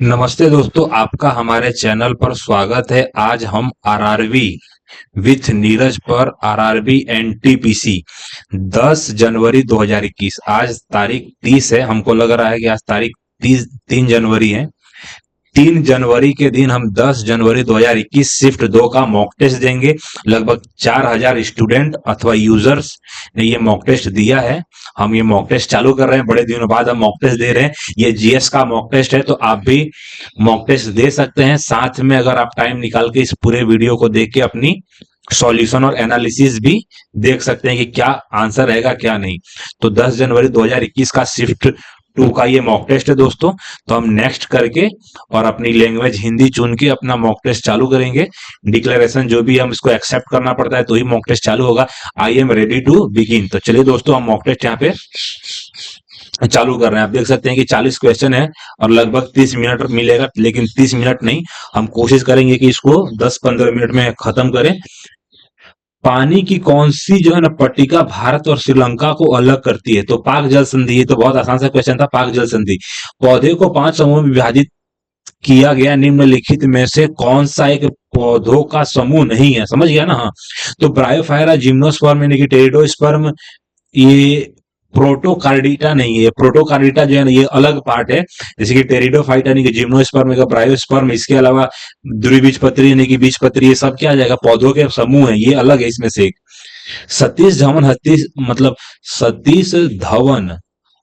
नमस्ते दोस्तों, आपका हमारे चैनल पर स्वागत है। आज हम आरआरबी विथ नीरज पर आरआरबी एनटीपीसी 10 जनवरी 2021, आज तारीख 30 है। हमको लग रहा है कि आज तारीख 3 जनवरी है। 3 जनवरी के दिन हम 10 जनवरी 2021 शिफ्ट 2 का मॉक टेस्ट देंगे। लगभग 4000 स्टूडेंट अथवा यूजर्स ने ये मॉक टेस्ट दिया है। हम ये मॉक टेस्ट चालू कर रहे हैं, बड़े दिनों बाद हम मॉक टेस्ट दे रहे हैं। ये जीएस का मॉक टेस्ट है, तो आप भी मॉक टेस्ट दे सकते हैं। साथ में अगर आप टाइम निकाल के इस पूरे वीडियो को देख के अपनी सॉल्यूशन और एनालिसिस भी देख सकते हैं कि क्या आंसर रहेगा क्या नहीं। तो 10 जनवरी 2021 का शिफ्ट 2 का ये मॉक टेस्ट है दोस्तों। तो हम नेक्स्ट करके और अपनी लैंग्वेज हिंदी चुन के अपना मॉक टेस्ट चालू करेंगे। डिक्लेरेशन जो भी हम इसको एक्सेप्ट करना पड़ता है तो ही मॉक टेस्ट चालू होगा। I am ready to begin. तो चलिए दोस्तों, हम मॉक टेस्ट यहाँ पे चालू कर रहे हैं। आप देख सकते हैं कि 40 क्वेश्चन है और लगभग 30 मिनट मिलेगा, लेकिन 30 मिनट नहीं, हम कोशिश करेंगे कि इसको 10-15 मिनट में खत्म करें। पानी की कौन सी जो है ना पट्टिका भारत और श्रीलंका को अलग करती है? तो पाक जल संधि। ये तो बहुत आसान सा क्वेश्चन था, पाक जल संधि। पौधे को 5 समूह में विभाजित किया गया, निम्नलिखित में से कौन सा एक पौधों का समूह नहीं है? समझ गया ना? हाँ, तो ब्रायोफायरा, जिम्नोस्पर्म यानी कि टेरिडोस्पर्म, ये प्रोटोकार्डिटा नहीं है। प्रोटोकार्डिटा जो है ना, ये अलग पार्ट है। जैसे कि टेरिडोफाइट यानी कि जिम्नोस्पर्म का ब्रायोस्पर्म, इसके अलावा द्विबीजपत्री यानी कि बीजपत्री, ये सब क्या आ जाएगा? पौधों के समूह है, ये अलग है इसमें से एक। सतीश धवन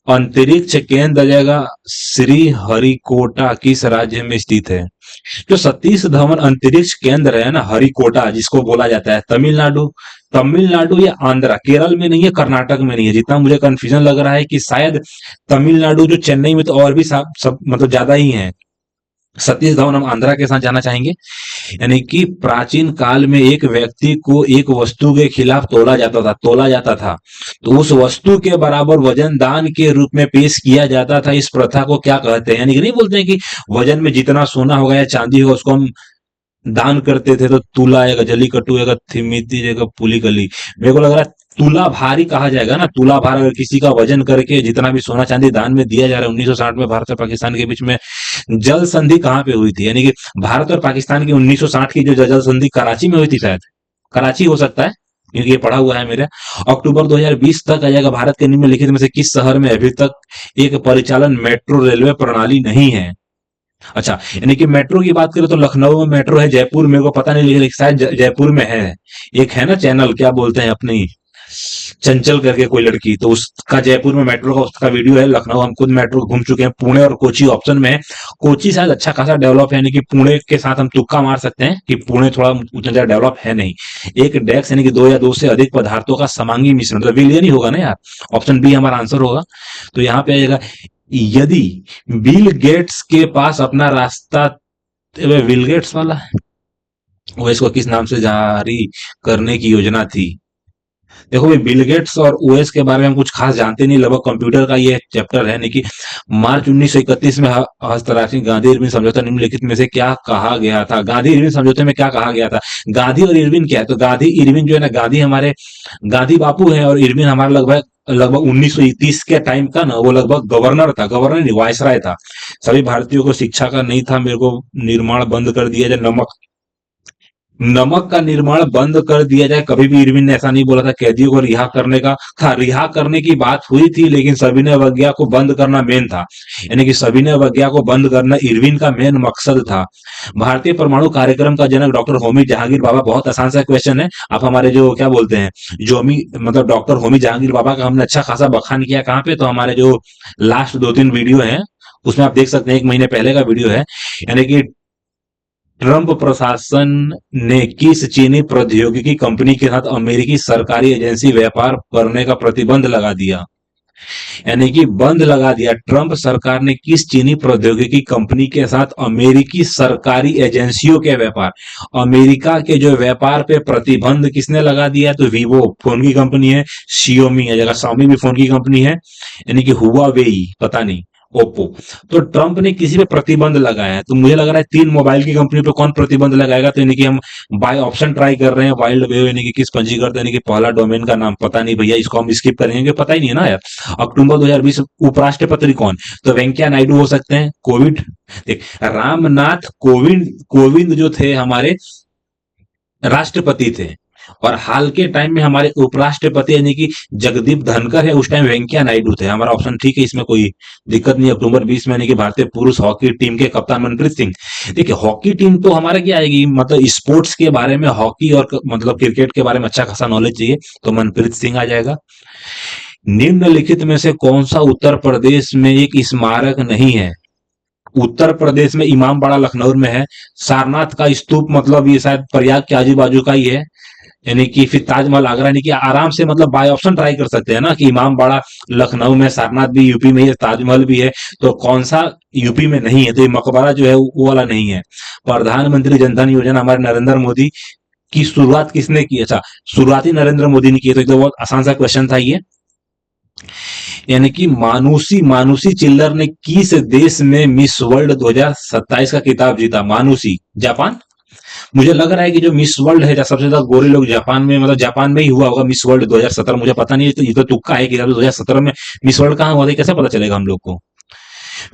अंतरिक्ष केंद्र आ जाएगा श्री हरिकोटा किस राज्य में स्थित है? जो सतीश धवन अंतरिक्ष केंद्र है ना, हरिकोटा जिसको बोला जाता है, तमिलनाडु। तमिलनाडु या आंध्रा, केरल में नहीं है, कर्नाटक में नहीं है। जितना मुझे कंफ्यूजन लग रहा है कि शायद तमिलनाडु, जो चेन्नई में तो और भी सब मतलब ज्यादा ही है। सतीश धवन हम आंध्रा के साथ जाना चाहेंगे। यानी कि प्राचीन काल में एक व्यक्ति को एक वस्तु के खिलाफ तोला जाता था, तो उस वस्तु के बराबर वजन दान के रूप में पेश किया जाता था। इस प्रथा को क्या कहते हैं? यानी कि नहीं बोलते हैं कि वजन में जितना सोना होगा या चांदी होगा उसको हम दान करते थे। तो तुला आएगा, जलीकट्टू आएगा, थिमिती आएगा, पुलिकली। मेरे को लग रहा है तुला भारी कहा जाएगा ना। तुला भार, अगर किसी का वजन करके जितना भी सोना चांदी दान में दिया जा रहा है। 1960 में भारत और पाकिस्तान के बीच में जल संधि कहाँ पे हुई थी? यानी कि भारत और पाकिस्तान की 1960 की जो जल संधि कराची में हुई थी, शायद कराची हो सकता है, क्योंकि ये पढ़ा हुआ है मेरे। अक्टूबर 2020 तक आ जाएगा। भारत के निम्नलिखित में से किस शहर में अभी तक एक परिचालन मेट्रो रेलवे प्रणाली नहीं है? अच्छा, यानी कि मेट्रो की बात करें तो लखनऊ में मेट्रो है, जयपुर मेरे को पता नहीं, लेकिन शायद जयपुर में है। एक है ना चैनल, क्या बोलते हैं अपनी, चंचल करके कोई लड़की, तो उसका जयपुर में मेट्रो का उसका वीडियो है। लखनऊ हम खुद मेट्रो घूम चुके हैं। पुणे और कोची ऑप्शन में है। कोची शायद अच्छा खासा डेवलप है, यानी कि पुणे के साथ हम तुक्का मार सकते हैं कि पुणे थोड़ा उतना ज्यादा डेवलप है नहीं। एक डेक्स यानी कि दो या दो से अधिक पदार्थों का समांगी मिश्रण, मतलब विलियन ही होगा ना यार। ऑप्शन बी हमारा आंसर होगा। तो यहाँ पे आएगा, यदि बिल गेट्स के पास अपना रास्ता, बिल गेट्स वाला वो इसको किस नाम से जारी करने की योजना थी? देखो भाई, बिल गेट्स और ओएस के बारे में हम कुछ खास जानते नहीं। लगभग कंप्यूटर का ये चैप्टर है नहीं कि मार्च 1931 में हस्ताक्षरित गांधी इरविन समझौता निम्नलिखित में से क्या कहा गया था? गांधी इरविन समझौते में क्या कहा गया था? गांधी और इरविन क्या है? तो गांधी इरविन जो है ना, गांधी हमारे गांधी बापू है और इरविन हमारा लगभग लगभग 1930 के टाइम का ना, वो लगभग गवर्नर था, गवर्नर नहीं, वायसराय था। सभी भारतीयों को शिक्षा का नहीं था, मेरे को निर्माण बंद कर दिया जाए, नमक नमक का निर्माण बंद कर दिया जाए। कभी भी इरविन ने ऐसा नहीं बोला था। कैदियों को रिहा करने का था, रिहा करने की बात हुई थी, लेकिन सविनय अवज्ञा को बंद करना मेन था। यानी कि सविनय अवज्ञा को बंद करना इरविन का मेन मकसद था। भारतीय परमाणु कार्यक्रम का जनक डॉक्टर होमी जहांगीर बाबा। बहुत आसान सा क्वेश्चन है। आप हमारे जो क्या बोलते हैं, जो होमी मतलब डॉक्टर होमी जहांगीर बाबा का हमने अच्छा खासा बखान किया। कहाँ पे? तो हमारे जो लास्ट 2-3 वीडियो है उसमें आप देख सकते हैं, 1 महीने पहले का वीडियो है। यानी कि ट्रंप प्रशासन ने किस चीनी प्रौद्योगिकी कंपनी के साथ अमेरिकी सरकारी एजेंसी व्यापार करने का प्रतिबंध लगा दिया? यानी कि बंद लगा दिया। ट्रंप सरकार ने किस चीनी प्रौद्योगिकी कंपनी के साथ अमेरिकी सरकारी एजेंसियों के व्यापार, अमेरिका के जो व्यापार पे प्रतिबंध किसने लगा दिया? तो वीवो फोन की कंपनी है, शियोमी है, जगह शाओमी भी फोन की कंपनी है, यानी कि हुआवेई, पता नहीं, ओप्पो। तो ट्रंप ने किसी पे प्रतिबंध लगाया है, तो मुझे लग रहा है 3 मोबाइल की कंपनी पे कौन प्रतिबंध लगाएगा, तो यानी कि हम बाय ऑप्शन ट्राई कर रहे हैं, वाइल्ड वेव यानी कि किस पंजीकृत यानी कि पहला डोमेन का नाम पता नहीं भैया, इसको हम स्किप करेंगे, पता ही नहीं है ना यार। अक्टूबर 2020 उपराष्ट्रपति कौन, तो वेंकैया नायडू हो सकते हैं। कोविड, देख रामनाथ कोविंद, कोविंद जो थे हमारे राष्ट्रपति थे, और हाल के टाइम में हमारे उपराष्ट्रपति यानी कि जगदीप धनखड़ है, उस टाइम वेंकैया नायडू थे। हमारा ऑप्शन ठीक है, इसमें कोई दिक्कत नहीं। अक्टूबर 20 में यानी कि भारतीय पुरुष हॉकी टीम के कप्तान मनप्रीत सिंह। देखिए हॉकी टीम तो हमारा क्या आएगी, मतलब स्पोर्ट्स के बारे में, हॉकी और मतलब क्रिकेट के बारे में अच्छा खासा नॉलेज चाहिए, तो मनप्रीत सिंह आ जाएगा। निम्नलिखित में से कौन सा उत्तर प्रदेश में एक स्मारक नहीं है, उत्तर प्रदेश में इमामबाड़ा लखनऊ में है, सारनाथ का स्तूप मतलब ये शायद प्रयाग के आजू बाजू का ही है, यानी कि फिर ताजमहल आगरा, यानी कि आराम से मतलब बाय ऑप्शन ट्राई कर सकते हैं ना, कि इमामबाड़ा लखनऊ में, सारनाथ भी यूपी में है, ताजमहल भी है, तो कौन सा यूपी में नहीं है, तो ये मकबरा जो है वो वाला नहीं है। प्रधानमंत्री जनधन योजना हमारे नरेंद्र मोदी की शुरुआत किसने की, अच्छा शुरुआती नरेंद्र मोदी ने की, तो एकदम बहुत आसान सा क्वेश्चन था ये। यानी कि मानुषी मानुषी चिल्लर ने किस देश में मिस वर्ल्ड 2027 का खिताब जीता, मानुषी जापान। मुझे लग रहा है कि जो मिस वर्ल्ड है, सबसे ज्यादा गोरे लोग जापान में, मतलब जापान में ही हुआ होगा मिस वर्ल्ड 2017, मुझे पता नहीं है, तो ये तो तुक्का है कि 2017 में मिस वर्ल्ड कहाँ हुआ था, कैसे पता चलेगा हम लोग को।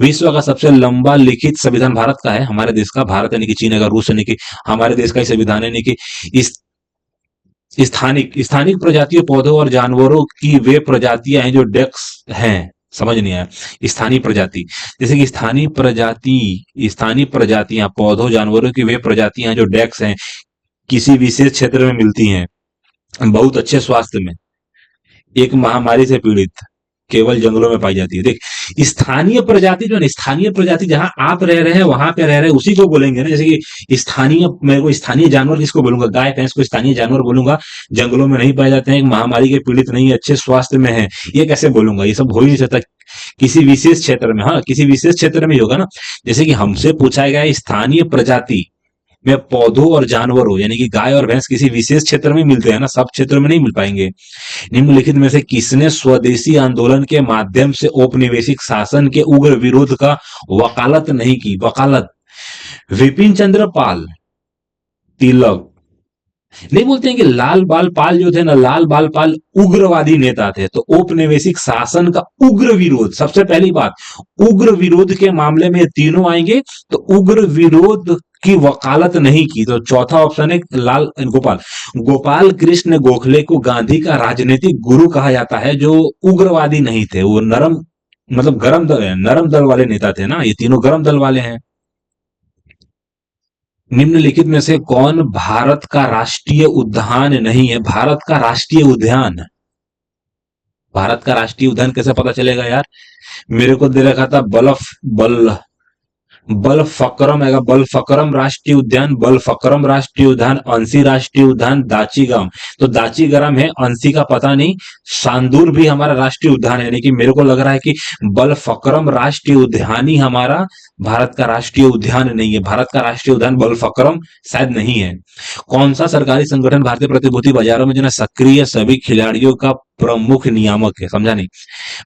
विश्व का सबसे लंबा लिखित संविधान भारत का है, हमारे देश का, भारत यानी कि चीन अगर रूस यानी कि हमारे देश का ही संविधान है, यानी कि इस स्थानिक स्थानिक प्रजातियों पौधों और जानवरों की वे प्रजातियां हैं जो डेक्स हैं, समझ नहीं आया, स्थानीय प्रजाति, जैसे कि स्थानीय प्रजातियां पौधों जानवरों की वे प्रजातियां जो डेक्स हैं, किसी विशेष क्षेत्र में मिलती हैं, बहुत अच्छे स्वास्थ्य में, एक महामारी से पीड़ित, केवल जंगलों में पाई जाती है। देख स्थानीय प्रजाति जो है, स्थानीय प्रजाति जहां आप रह रहे हैं वहां पे रह रहे हैं उसी को बोलेंगे ना, जैसे कि स्थानीय, मेरे को स्थानीय जानवर किसको बोलूंगा, गाय भैंस को स्थानीय जानवर बोलूंगा, जंगलों में नहीं पाए जाते हैं, एक महामारी के पीड़ित नहीं, अच्छे स्वास्थ्य में है, ये कैसे बोलूंगा, ये सब हो ही नहीं सकता। किसी विशेष क्षेत्र में, हाँ किसी विशेष क्षेत्र में ही होगा ना, जैसे कि हमसे पूछा गया है स्थानीय प्रजाति में पौधों और जानवरों, यानी कि गाय और भैंस किसी विशेष क्षेत्र में मिलते हैं ना, सब क्षेत्र में नहीं मिल पाएंगे। निम्नलिखित में से किसने स्वदेशी आंदोलन के माध्यम से औपनिवेशिक शासन के उग्र विरोध का वकालत नहीं की, वकालत, विपिन चंद्र पाल, तिलक, नहीं बोलते हैं कि लाल बाल पाल जो थे ना, लाल बाल पाल उग्रवादी नेता थे, तो औपनिवेशिक शासन का उग्र विरोध, सबसे पहली बात उग्र विरोध के मामले में तीनों आएंगे, तो उग्र विरोध की वकालत नहीं की, तो चौथा ऑप्शन है लाल गोपाल, गोपाल कृष्ण गोखले को गांधी का राजनीतिक गुरु कहा जाता है, जो उग्रवादी नहीं थे, वो नरम मतलब गरम दल, नरम दल वाले नेता थे ना, ये तीनों गरम दल वाले हैं। निम्नलिखित में से कौन भारत का राष्ट्रीय उद्यान नहीं है, भारत का राष्ट्रीय उद्यान, भारत का राष्ट्रीय उद्यान कैसे पता चलेगा यार, मेरे को दे रखा था बलफक्रम है, बलफक्रम राष्ट्रीय उद्यान, बलफक्रम राष्ट्रीय उद्यान, अंसी राष्ट्रीय उद्यान, दाचीगम, तो दाचीगरम है, अंसी का पता नहीं, सांदूर भी हमारा राष्ट्रीय उद्यान है, यानी कि मेरे को लग रहा है कि बलफक्रम राष्ट्रीय उद्यान ही हमारा भारत का राष्ट्रीय उद्यान नहीं है, भारत का राष्ट्रीय उद्यान बलफक्रम शायद नहीं है। कौन सा सरकारी संगठन भारतीय प्रतिभूति बाजारों में जो है सक्रिय सभी खिलाड़ियों का प्रमुख नियामक है, समझा नहीं,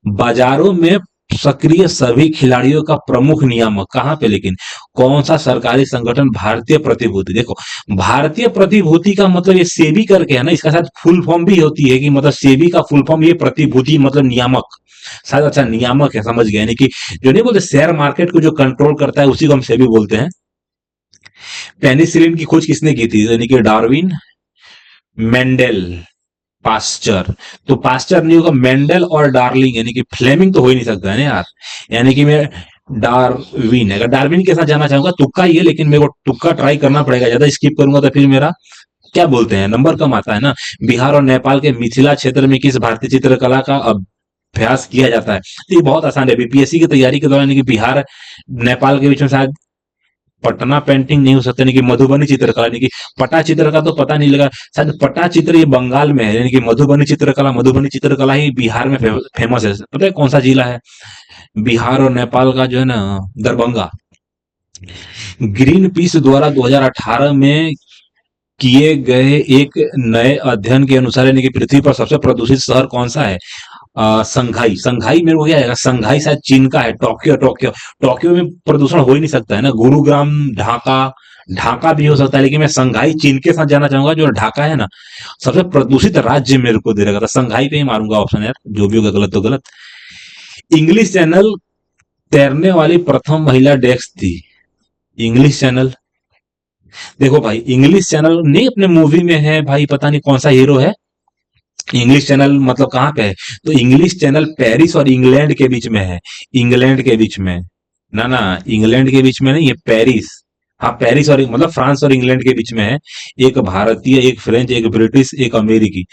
बाजारों में सक्रिय सभी खिलाड़ियों का प्रमुख नियामक कहां पे, लेकिन कौन सा सरकारी संगठन, भारतीय प्रतिभूति, देखो भारतीय प्रतिभूति का मतलब ये सेबी करके है ना, इसका शायद फुल फॉर्म भी होती है कि मतलब सेबी का फुल फॉर्म ये प्रतिभूति मतलब नियामक, शायद, अच्छा नियामक है, समझ गए, यानी कि जो नहीं बोलते शेयर मार्केट को जो कंट्रोल करता है उसी को हम सेबी बोलते हैं। पेनिसिलिन की खोज किसने की थी, यानी कि डार्विन, मेंडेल, पास्चर, तो पास्चर नहीं होगा, मेंडल और डार्लिंग, यानी कि फ्लेमिंग तो हो ही नहीं सकता है ना यार, यानी कि मैं डार्विन है, अगर डार्विन के साथ जाना चाहूंगा, तुक्का ही है, लेकिन मेरे को तुक्का ट्राई करना पड़ेगा, ज्यादा स्किप करूंगा तो फिर मेरा क्या बोलते हैं नंबर कम आता है ना। बिहार और नेपाल के मिथिला क्षेत्र में किस भारतीय चित्रकला का अभ्यास किया जाता है, तो ये बहुत आसान है, बीपीएससी की तैयारी के दौरान, बिहार नेपाल के बीच में शायद पटना पेंटिंग नहीं हो सकता, यानी कि मधुबनी चित्रकला, यानी कि पटा चित्र का तो पता नहीं लगा, शायद पटा चित्र ये बंगाल में है, यानी कि मधुबनी चित्रकला ही बिहार में फेमस है, पता है कौन सा जिला है, बिहार और नेपाल का जो है ना, दरभंगा। ग्रीन पीस द्वारा 2018 में किए गए एक नए अध्ययन के अनुसार, यानी कि पृथ्वी पर सबसे प्रदूषित शहर कौन सा है, संघाई संघाई मेरे को क्या आएगा, संघाई शायद चीन का है। टोक्यो टोक्यो टोक्यो में प्रदूषण हो ही नहीं सकता है ना। गुरुग्राम, ढाका, ढाका भी हो सकता है, लेकिन मैं संघाई चीन के साथ जाना चाहूंगा। जो ढाका है ना, सबसे प्रदूषित राज्य मेरे को दे रखा था। संघाई पे ही मारूंगा ऑप्शन यार, जो भी होगा गलत तो गलत। इंग्लिश चैनल तैरने वाली प्रथम महिला डेस्क थी। इंग्लिश चैनल, देखो भाई इंग्लिश चैनल नहीं अपने मूवी में है भाई, पता नहीं कौन सा हीरो है। इंग्लिश चैनल मतलब कहाँ पे है? तो इंग्लिश चैनल पेरिस और इंग्लैंड के बीच में है। इंग्लैंड के बीच में, ना ना, इंग्लैंड के बीच में नहीं, ये पेरिस। हाँ पेरिस और मतलब फ्रांस और इंग्लैंड के बीच में है। एक भारतीय, एक फ्रेंच, एक ब्रिटिश, एक अमेरिकी।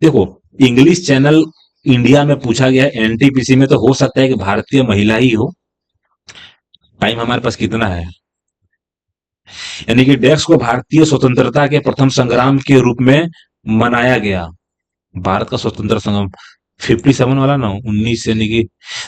देखो, इंग्लिश चैनल इंडिया में पूछा गया है एनटीपीसी में, तो हो सकता है कि भारतीय महिला ही हो। टाइम हमारे पास कितना है? यानी कि डेस्क को भारतीय स्वतंत्रता के प्रथम संग्राम के रूप में मनाया गया। भारत का स्वतंत्र संग्राम 57 वाला ना, 19 यानी कि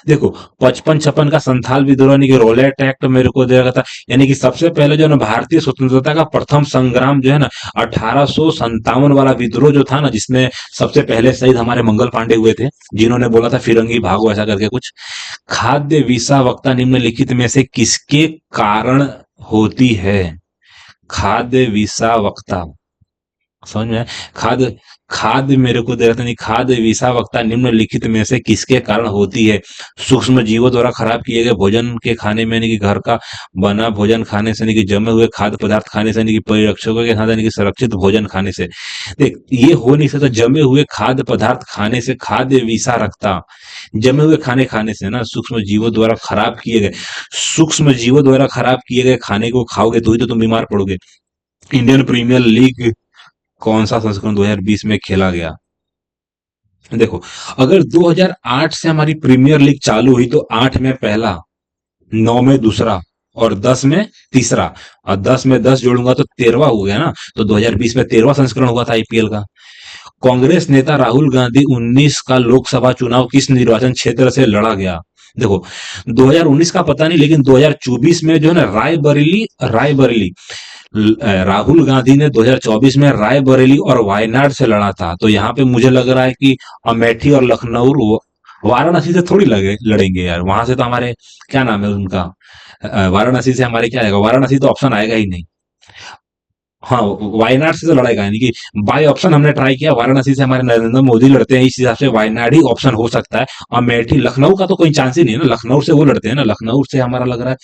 देखो 55-56 का संथाल विद्रोह यानी कि रोलेट एक्ट मेरे को दे रखा था। यानी कि सबसे पहले जो है ना भारतीय स्वतंत्रता का प्रथम संग्राम जो है ना 1857 वाला विद्रोह जो था ना, जिसमें सबसे पहले शहीद हमारे मंगल पांडे हुए थे, जिन्होंने बोला था फिरंगी भागो ऐसा करके कुछ। खाद्य विषावक्ता निम्नलिखित में से किसके कारण होती है? खाद्य विषावक्ता, समझ में आया? खाद्य, खाद्य मेरे को दे रहा था नहीं, खाद्य विषावक्ता निम्नलिखित में से किसके कारण होती है? सूक्ष्म जीवों द्वारा खराब किए गए भोजन के खाने में, यानी कि घर का बना भोजन खाने से, यानी कि जमे हुए खाद्य पदार्थ खाने से, यानी कि परिरक्षकों के साथ, यानी कि सुरक्षित भोजन खाने से। देख ये हो नहीं सकता, जमे हुए खाद्य पदार्थ खाने से खाद्य विषारक्ता। जमे हुए खाने खाने से ना, सूक्ष्म जीवों द्वारा खराब किए गए, सूक्ष्म जीवों द्वारा खराब किए गए खाने को खाओगे तो ही तो तुम बीमार पड़ोगे। इंडियन प्रीमियर लीग कौन सा संस्करण 2020 में खेला गया? देखो, अगर 2008 से हमारी प्रीमियर लीग चालू हुई तो 8 में पहला, 9 में दूसरा और 10 में तीसरा, और 10 में 10 जोड़ूंगा तो 13वां हो गया ना। तो 2020 में 13वां संस्करण हुआ था आईपीएल का। कांग्रेस नेता राहुल गांधी 19 का लोकसभा चुनाव किस निर्वाचन क्षेत्र से लड़ा गया? देखो 2019 का पता नहीं, लेकिन 2024 में जो है ना रायबरेली, रायबरेली राहुल गांधी ने 2024 में रायबरेली और वायनाड से लड़ा था। तो यहाँ पे मुझे लग रहा है कि अमेठी और लखनऊ, वाराणसी से थोड़ी लगे लड़ेंगे यार, वहां से तो हमारे क्या नाम है उनका, वाराणसी से हमारे क्या आएगा, वाराणसी तो ऑप्शन आएगा ही नहीं। हाँ, वायनाड से तो लड़ाई का, यानी कि बाय ऑप्शन हमने ट्राई किया, वाराणसी से हमारे नरेंद्र मोदी लड़ते हैं, इस हिसाब से वायनाड ही ऑप्शन हो सकता है। अमेठी, लखनऊ का तो कोई चांस ही नहीं है ना, लखनऊ से वो लड़ते हैं ना, लखनऊ से हमारा लग रहा है,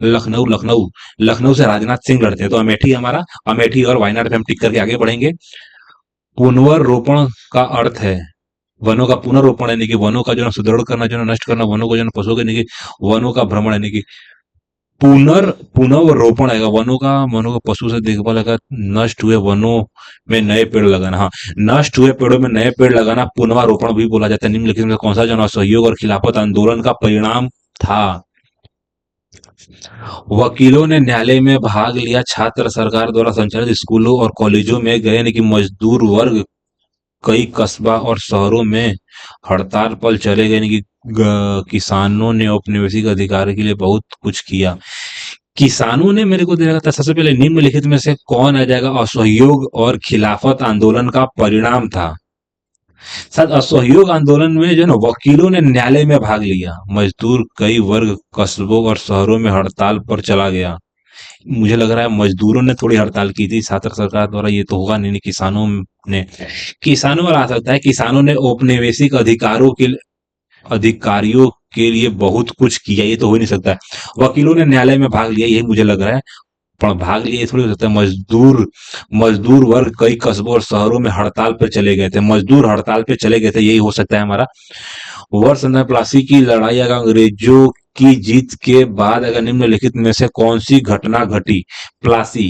लखनऊ लखनऊ लखनऊ से राजनाथ सिंह लड़ते हैं, तो अमेठी हमारा, अमेठी और वायनाड पे हम टिक करके आगे बढ़ेंगे। पुनर्रोपण का अर्थ है वनों का पुनर्रोपण, यानी कि वनों का जो है सुदृढ़ करना, जो है नष्ट करना, वनों को जो है पशुओं के, यानी कि वनों का भ्रमण, यानी कि पुनर्रोपण आएगा। वनों का पशु से देखभाल आएगा। नष्ट हुए वनों में नए पेड़ लगाना, हाँ, नष्ट हुए पेड़ों में नए पेड़ लगाना पुनर्रोपण भी बोला जाता है। निम्नलिखित में कौन सा जन असहयोग और खिलाफत आंदोलन का परिणाम था? वकीलों ने न्यायालय में भाग लिया, छात्र सरकार द्वारा संचालित स्कूलों और कॉलेजों में गए, यानी कि मजदूर वर्ग कई कस्बा और शहरों में हड़ताल पर चले गए, यानी कि किसानों ने औपनिवेशिक अधिकार के लिए बहुत कुछ किया। किसानों ने मेरे को दे रखा था, सबसे पहले निम्नलिखित में से कौन आ जाएगा? असहयोग और खिलाफत आंदोलन का परिणाम था। शायद असहयोग आंदोलन में जो है ना वकीलों ने न्यायालय में भाग लिया, मजदूर कई वर्ग कस्बों और शहरों में हड़ताल पर चला गया। मुझे लग रहा है मजदूरों ने थोड़ी हड़ताल की थी, छात्र सरकार द्वारा ये तो होगा नहीं, किसानों ने, किसानों वाला आ सकता है। किसानों ने औपनिवेशिक अधिकारों के, अधिकारियों के लिए बहुत कुछ किया, ये तो हो ही नहीं सकता है। वकीलों ने न्यायालय में भाग लिया, यही मुझे लग रहा है, पर भाग लिए थोड़ी हो सकता है। मजदूर, मजदूर वर्ग कई कस्बों और शहरों में हड़ताल पर चले गए थे, मजदूर हड़ताल पे चले गए थे, यही हो सकता है हमारा। वर्ष 1982 की लड़ाई अगर अंग्रेजों की जीत के बाद अगर निम्नलिखित में से कौन सी घटना घटी? प्लासी,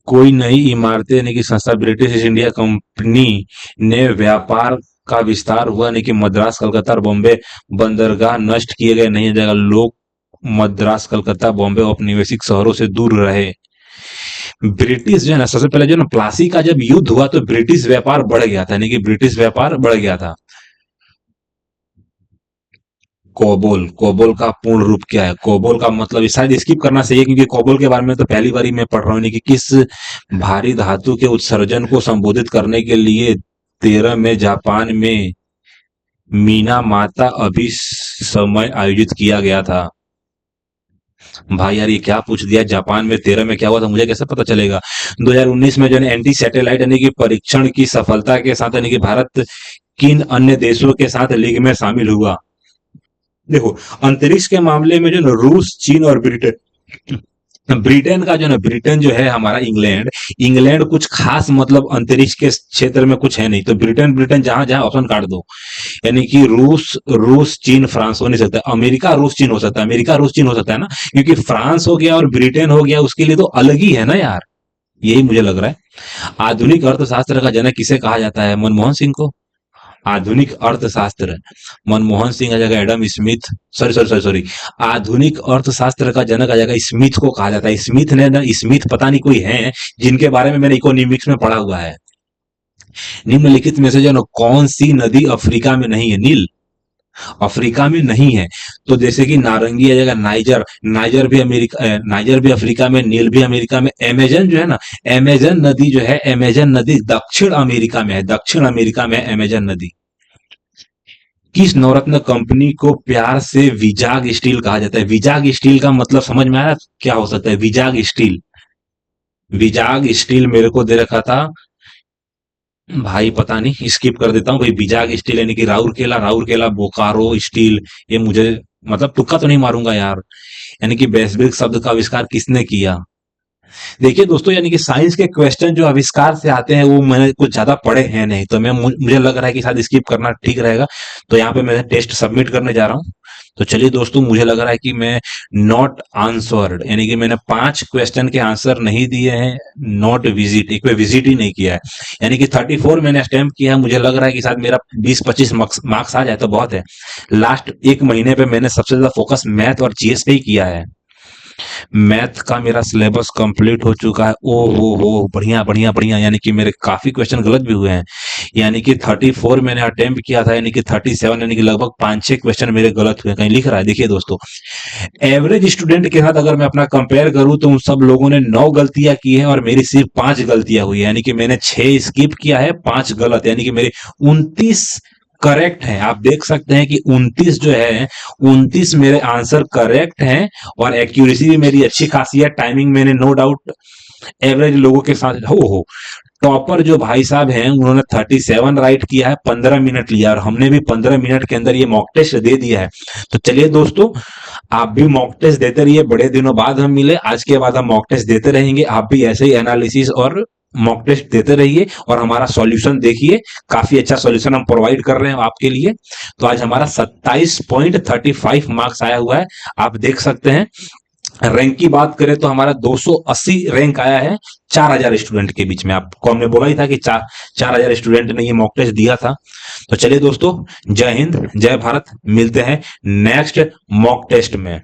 कोई नई इमारतें, यानी कि संस्था, ब्रिटिश ईस्ट इंडिया कंपनी ने व्यापार का विस्तार हुआ, यानी कि मद्रास, कलकत्ता और बॉम्बे बंदरगाह नष्ट किए गए, नहीं जगह लोग मद्रास, कलकत्ता, बॉम्बे औपनिवेशिक शहरों से दूर रहे। ब्रिटिश जो है ना, सबसे पहले जो है ना प्लासी का जब युद्ध हुआ तो ब्रिटिश व्यापार बढ़ गया था, यानी कि ब्रिटिश व्यापार बढ़ गया था। कोबोल, कोबोल का पूर्ण रूप क्या है? कोबोल का मतलब शायद स्किप करना चाहिए, क्योंकि कोबोल के बारे में तो पहली बार ही मैं पढ़ रहा हूँ, कि किस भारी धातु के उत्सर्जन को संबोधित करने के लिए 13 में जापान में मीना माता अभिसमय आयोजित किया गया था? भाई यार ये क्या पूछ दिया, जापान में 13 में क्या हुआ था मुझे कैसे पता चलेगा? 2019 में जो है एंटी सैटेलाइट यानी कि परीक्षण की सफलता के साथ यानी कि भारत किन अन्य देशों के साथ लीग में शामिल हुआ? देखो, अंतरिक्ष के मामले में जो है ना रूस, चीन और ब्रिटेन, ब्रिटेन का जो है ना, ब्रिटेन जो है हमारा इंग्लैंड, इंग्लैंड कुछ खास मतलब अंतरिक्ष के क्षेत्र में कुछ है नहीं, तो ब्रिटेन ब्रिटेन जहां जहां ऑप्शन काट दो। यानी कि रूस, रूस चीन फ्रांस हो नहीं सकता, अमेरिका रूस चीन हो सकता है, अमेरिका रूस चीन हो सकता है ना, क्योंकि फ्रांस हो गया और ब्रिटेन हो गया, उसके लिए तो अलग ही है ना यार। यही मुझे लग रहा है। आधुनिक अर्थशास्त्र का जनक किसे कहा जाता है? मनमोहन सिंह को। आधुनिक अर्थशास्त्र, मनमोहन सिंह आ जाएगा, Adam Smith, sorry sorry sorry sorry, आधुनिक अर्थशास्त्र का जनक आ जाएगा, स्मिथ को कहा जाता है। स्मिथ ने ना, स्मिथ पता नहीं कोई है जिनके बारे में मैंने इकोनॉमिक्स में पढ़ा हुआ है। निम्नलिखित में से जो ना कौन सी नदी अफ्रीका में नहीं है? नील अफ्रीका में नहीं है। तो जैसे कि नारंगी आ जाएगा, नाइजर, नाइजर भी अमेरिका, नाइजर भी अफ्रीका में, नील भी अमेरिका में। अमेजन जो है ना, अमेजन नदी जो है, अमेजन नदी दक्षिण अमेरिका में है, दक्षिण अमेरिका में है अमेजन नदी। किस नवरत्न कंपनी को प्यार से विजाग स्टील कहा जाता है? विजाग स्टील का मतलब समझ में आया क्या हो सकता है? विजाग स्टील, विजाग स्टील मेरे को दे रखा था भाई, पता नहीं, स्किप कर देता हूँ भाई। विजाग स्टील यानी कि राउरकेला, राउरकेला बोकारो स्टील, ये मुझे मतलब तुक्का तो नहीं मारूंगा यार। यानी कि वैश्विक शब्द का आविष्कार किसने किया? देखिए दोस्तों, यानी कि साइंस के क्वेश्चन जो आविष्कार से आते हैं वो मैंने कुछ ज्यादा पढ़े हैं नहीं, तो मैं मुझे लग रहा है कि शायद स्किप करना ठीक रहेगा। तो यहाँ पे मैं टेस्ट सबमिट करने जा रहा हूँ। तो चलिए दोस्तों, मुझे लग रहा है कि मैं नॉट आंसर्ड, यानी कि मैंने 5 क्वेश्चन के आंसर नहीं दिए हैं। नॉट विजिट, एक पे विजिट ही नहीं किया है, यानी कि 34 मैंने अटेम्प्ट किया है। मुझे लग रहा है कि शायद मेरा 20-25 मार्क्स आ जाए तो बहुत है। लास्ट एक महीने पे मैंने सबसे ज्यादा फोकस मैथ और जीएस पे ही किया है। मैथ का मेरा सिलेबस कंप्लीट हो चुका है। ओ हो, बढ़िया बढ़िया बढ़िया, यानी कि मेरे काफी क्वेश्चन गलत भी हुए हैं। यानी कि 34 मैंने अटेम्प्ट किया था, यानी कि 37, यानी कि लगभग 5-6 क्वेश्चन मेरे गलत हुए। कहीं लिख रहा है, देखिए दोस्तों, एवरेज स्टूडेंट के साथ अगर मैं अपना कंपेयर करूं तो उन सब लोगों ने 9 गलतियां की है और मेरी सिर्फ 5 गलतियां हुई है। यानी कि मैंने 6 स्किप किया है, 5 गलत, यानी कि मेरे 29 करेक्ट है। आप देख सकते हैं कि 29 जो है, 29 मेरे आंसर करेक्ट हैं और एक्यूरेसी भी मेरी अच्छी खासी है। टाइमिंग मैंने नो डाउट एवरेज लोगों के साथ हो। टॉपर जो भाई साहब हैं उन्होंने 37 राइट किया है, 15 मिनट लिया, और हमने भी 15 मिनट के अंदर ये मॉक टेस्ट दे दिया है। तो चलिए दोस्तों, आप भी मॉक टेस्ट देते रहिए, बड़े दिनों बाद हम मिले, आज के बाद हम मॉक टेस्ट देते रहेंगे। आप भी ऐसे ही एनालिसिस और मॉक टेस्ट देते रहिए और हमारा सॉल्यूशन देखिए, काफी अच्छा सॉल्यूशन हम प्रोवाइड कर रहे हैं आपके लिए। तो आज हमारा 27.35 मार्क्स आया हुआ है, आप देख सकते हैं। रैंक की बात करें तो हमारा 280 रैंक आया है 4000 स्टूडेंट के बीच में। आपको हमने बोला ही था कि 4000 स्टूडेंट ने ये मॉक टेस्ट दिया था। तो चलिए दोस्तों, जय हिंद, जय भारत, मिलते हैं नेक्स्ट मॉक टेस्ट में।